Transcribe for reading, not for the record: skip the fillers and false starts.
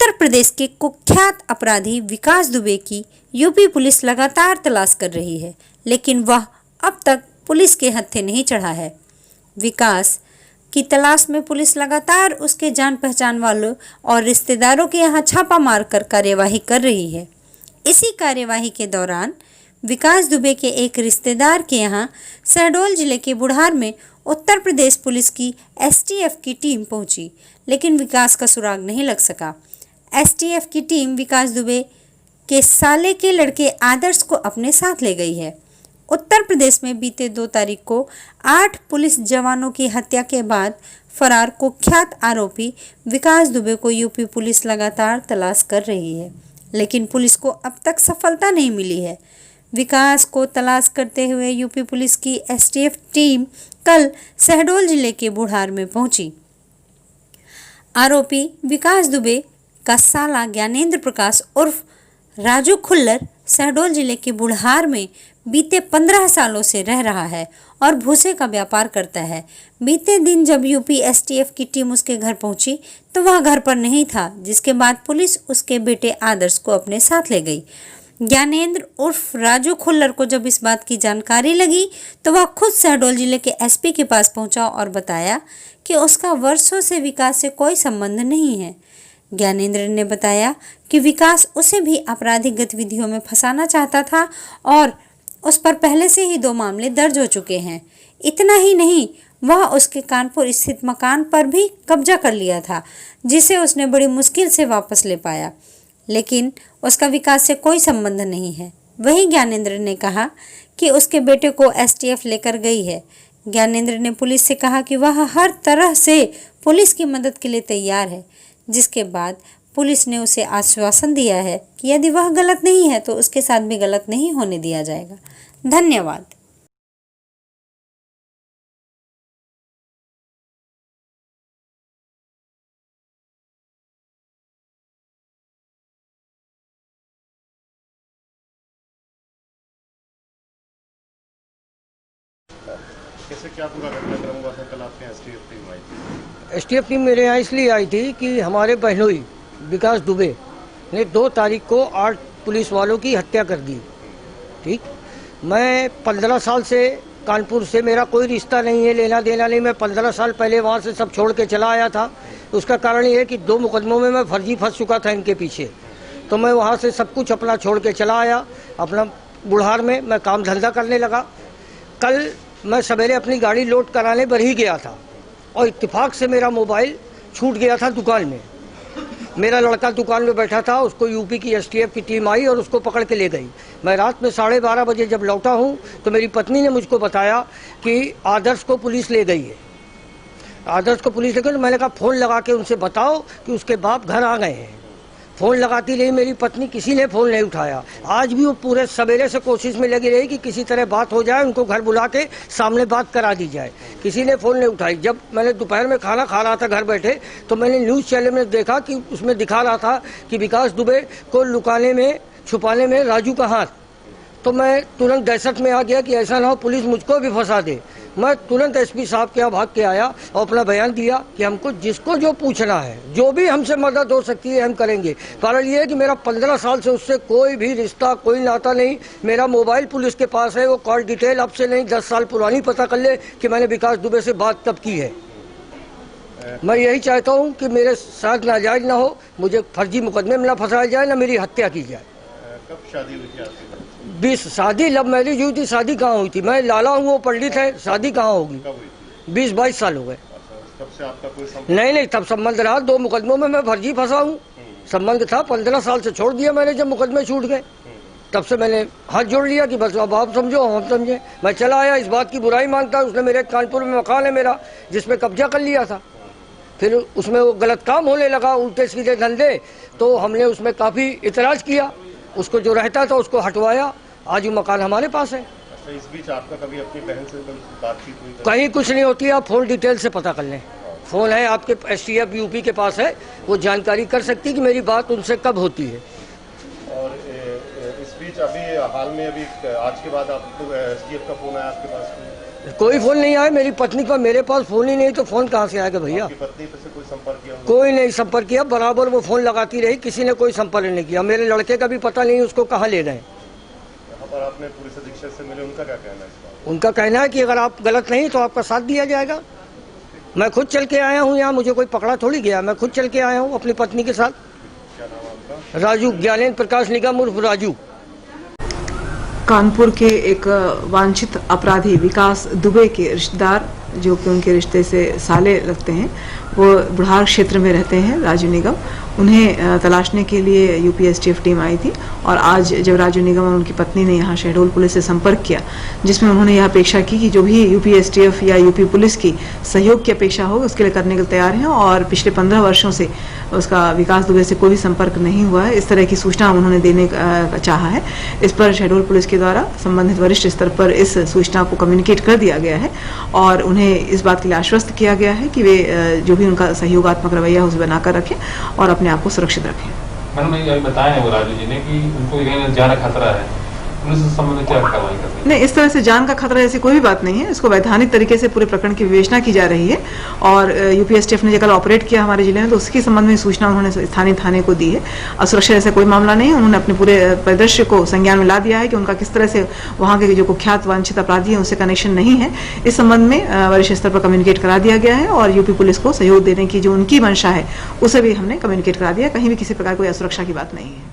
उत्तर प्रदेश के कुख्यात अपराधी विकास दुबे की यूपी पुलिस लगातार तलाश कर रही है, लेकिन वह अब तक पुलिस के हत्थे नहीं चढ़ा है। विकास की तलाश में पुलिस लगातार उसके जान पहचान वालों और रिश्तेदारों के यहाँ छापा मारकर कार्यवाही कर रही है। इसी कार्यवाही के दौरान विकास दुबे के एक रिश्तेदार के यहाँ शहडोल जिले के बुढ़ार में उत्तर प्रदेश पुलिस की एसटीएफ की टीम पहुंची, लेकिन विकास का सुराग नहीं लग सका। एसटीएफ की टीम विकास दुबे के साले के लड़के आदर्श को अपने साथ ले गई है। उत्तर प्रदेश में बीते 2 तारीख को 8 पुलिस जवानों की हत्या के बाद फरार कुख्यात आरोपी विकास दुबे को यूपी पुलिस लगातार तलाश कर रही है, लेकिन पुलिस को अब तक सफलता नहीं मिली है। विकास को तलाश करते हुए यूपी पुलिस की एसटीएफ टीम कल शहडोल जिले के बुढ़ार में पहुंची। आरोपी विकास दुबे का साला ज्ञानेंद्र प्रकाश उर्फ राजू खुल्लर शहडोल जिले के बुढ़ार में बीते 15 सालों से रह रहा है और भूसे का व्यापार करता है। बीते दिन जब यूपी एसटीएफ की टीम उसके घर पहुंची तो वह घर पर नहीं था, जिसके बाद पुलिस उसके बेटे आदर्श को अपने साथ ले गई। ज्ञानेंद्र उर्फ राजू खुल्लर को जब इस बात की जानकारी लगी तो वह खुद शहडोल जिले के एसपी के पास पहुंचा और बताया कि उसका वर्षों से विकास से कोई संबंध नहीं है। ज्ञानेंद्र ने बताया कि विकास उसे भी आपराधिक गतिविधियों में फंसाना चाहता था और उस पर पहले से ही 2 मामले दर्ज हो चुके हैं। इतना ही नहीं, वह उसके कानपुर स्थित मकान पर भी कब्जा कर लिया था, जिसे उसने बड़ी मुश्किल से वापस ले पाया, लेकिन उसका विकास से कोई संबंध नहीं है। वहीं ज्ञानेंद्र ने कहा कि उसके बेटे को एसटीएफ लेकर गई है। ज्ञानेंद्र ने पुलिस से कहा कि वह हर तरह से पुलिस की मदद के लिए तैयार है, जिसके बाद पुलिस ने उसे आश्वासन दिया है कि यदि वह गलत नहीं है तो उसके साथ भी गलत नहीं होने दिया जाएगा। धन्यवाद। कैसे क्या पूरा घटनाक्रम हुआ था? कल आपके एसटीएफ टीम आई थी? एसटीएफ टीम मेरे यहाँ इसलिए आई थी कि हमारे बहनोई विकास दुबे ने 2 तारीख को 8 पुलिस वालों की हत्या कर दी। ठीक, मैं 15 साल से कानपुर से मेरा कोई रिश्ता नहीं है, लेना देना नहीं। मैं 15 साल पहले वहाँ से सब छोड़ के चला आया था। उसका कारण ये है कि 2 मुकदमों में मैं फर्जी फंस चुका था इनके पीछे, तो मैं वहाँ से सब कुछ अपना छोड़ के चला आया। अपना बुढ़ार में मैं काम धंधा करने लगा। कल मैं सवेरे अपनी गाड़ी लोड कराने बरही गया था और इत्तेफाक से मेरा मोबाइल छूट गया था दुकान में। मेरा लड़का दुकान में बैठा था, उसको यूपी की एसटीएफ की टीम आई और उसको पकड़ के ले गई। मैं रात में 12:30 बजे जब लौटा हूँ तो मेरी पत्नी ने मुझको बताया कि आदर्श को पुलिस ले गई है। आदर्श को पुलिस ले गई तो मैंने कहा फ़ोन लगा के उनसे बताओ कि उसके बाप घर आ गए हैं। फ़ोन लगाती रही मेरी पत्नी, किसी ने फ़ोन नहीं उठाया। आज भी वो पूरे सवेरे से कोशिश में लगी रही कि किसी तरह बात हो जाए, उनको घर बुला के सामने बात करा दी जाए। किसी ने फ़ोन नहीं उठाई। जब मैंने दोपहर में खाना खा रहा था घर बैठे तो मैंने न्यूज़ चैनल में देखा कि उसमें दिखा रहा था कि विकास दुबे को लुकाने में छुपाने में राजू का हाथ। तो मैं तुरंत दहशत में आ गया कि ऐसा ना हो पुलिस मुझको भी फंसा दे। मैं तुरंत एसपी साहब के यहाँ भाग के आया और अपना बयान दिया कि हमको जिसको जो पूछना है, जो भी हमसे मदद हो सकती है हम करेंगे। कारण ये है कि मेरा 15 साल से उससे कोई भी रिश्ता, कोई नाता नहीं। मेरा मोबाइल पुलिस के पास है, वो कॉल डिटेल अब से नहीं 10 साल पुरानी पता कर ले कि मैंने विकास दुबे से बात कब की है। मैं यही चाहता हूँ कि मेरे साथ नाजायज ना हो, मुझे फर्जी मुकदमे में ना फंसाया जाए, ना मेरी हत्या की जाए। कब शादी हुई थी आपकी? 20 शादी लव मैरिज हुई थी। शादी कहाँ हुई थी? मैं लाला हूँ, वो पंडित है। शादी कहाँ होगी? 20-22 साल हो गए। तब से आपका कोई संबंध? नहीं, तब संबंध रहा। 2 मुकदमों में मैं फर्जी फंसा हूँ। संबंध था। 15 साल से छोड़ दिया मैंने जब मुकदमे छूट गए। तब से मैंने हाथ जोड़ लिया कि बस अब आप समझो हम समझे। मैं चला आया, इस बात की बुराई मानता। उसने मेरे कानपुर में मकान है मेरा जिसमें कब्जा कर लिया था। फिर उसमें वो गलत काम होने लगा, उल्टे सीधे धंधे, तो हमने उसमें काफ़ी इतराज किया। उसको जो रहता था उसको हटवाया। आज वो मकान हमारे पास है। अच्छा, इस बीच आपका कभी अपनी बहन से बातचीत हुई? कहीं कुछ नहीं होती है। आप फ़ोन डिटेल से पता कर लें। फ़ोन है आपके एसटीएफ यूपी के पास है, वो जानकारी कर सकती है कि मेरी बात उनसे कब होती है। और इस बीच अभी हाल में अभी आज के बाद आपको एसटीएफ का फ़ोन आया आपके पास? कोई फोन नहीं आया मेरी पत्नी का, मेरे पास फोन ही नहीं तो फोन कहाँ से आएगा भैया। आपकी पत्नी से कोई संपर्क किया होगा? कोई नहीं संपर्क किया, बराबर वो फोन लगाती रही, किसी ने कोई संपर्क नहीं किया। मेरे लड़के का भी पता नहीं उसको कहाँ ले गए। यहाँ पर आपने पुलिस अधीक्षक से मिले, उनका क्या कहना है इस बात? उनका कहना है कि अगर आप गलत नहीं तो आपका साथ दिया जाएगा। मैं खुद चल के आया हूँ यहाँ, मुझे कोई पकड़ा थोड़ी गया, मैं खुद चल के आया हूँ अपनी पत्नी के साथ। क्या नाम है आपका? राजू, ज्ञानेंद्र प्रकाश निगम उर्फ राजू। कानपुर के एक वांछित अपराधी विकास दुबे के रिश्तेदार, जो कि उनके रिश्ते से साले लगते हैं, वो बुढ़ार क्षेत्र में रहते हैं, राजू निगम। उन्हें तलाशने के लिए यूपीएसटीएफ टीम आई थी और आज जब राजू निगम और उनकी पत्नी ने यहाँ शहडोल पुलिस से संपर्क किया, जिसमें उन्होंने यह अपेक्षा की कि जो भी यूपीएसटीएफ या यूपी पुलिस की सहयोग की अपेक्षा हो उसके लिए करने के लिए तैयार हैं। और पिछले 15 वर्षों से उसका विकास दुबे से कोई भी संपर्क नहीं हुआ है, इस तरह की सूचना उन्होंने देने चाहा है। इस पर शहडोल पुलिस के द्वारा संबंधित वरिष्ठ स्तर पर इस सूचना को कम्युनिकेट कर दिया गया है और उन्हें इस बात के लिए आश्वस्त किया गया है कि वे जो भी उनका सहयोगात्मक रवैया है उसे बनाकर रखें और अपने आप को सुरक्षित रखें। मैडम ये बताया है वो राजू जी ने कि उनको जान का खतरा है, पुलिस इस संबंध में क्या कार्रवाई कर रही है? नहीं, इस तरह से जान का खतरा ऐसी कोई भी बात नहीं है। इसको वैधानिक तरीके से पूरे प्रकरण की विवेचना की जा रही है और यूपीएसटीएफ ने जो कल ऑपरेट किया हमारे जिले में, तो उसके संबंध में सूचना उन्होंने स्थानीय थाने को दी है। असुरक्षा ऐसा कोई मामला नहीं है। उन्होंने अपने पूरे परिदृश्य को संज्ञान में ला दिया है कि उनका किस तरह से वहाँ के जो कुख्यात वांछित अपराधी हैं उससे कनेक्शन नहीं है। इस संबंध में वरिष्ठ स्तर पर कम्युनिकेट करा दिया गया है और यूपी पुलिस को सहयोग देने की जो उनकी मंशा है उसे भी हमने कम्युनिकेट करा दिया। कहीं भी किसी प्रकार कोई असुरक्षा की बात नहीं है।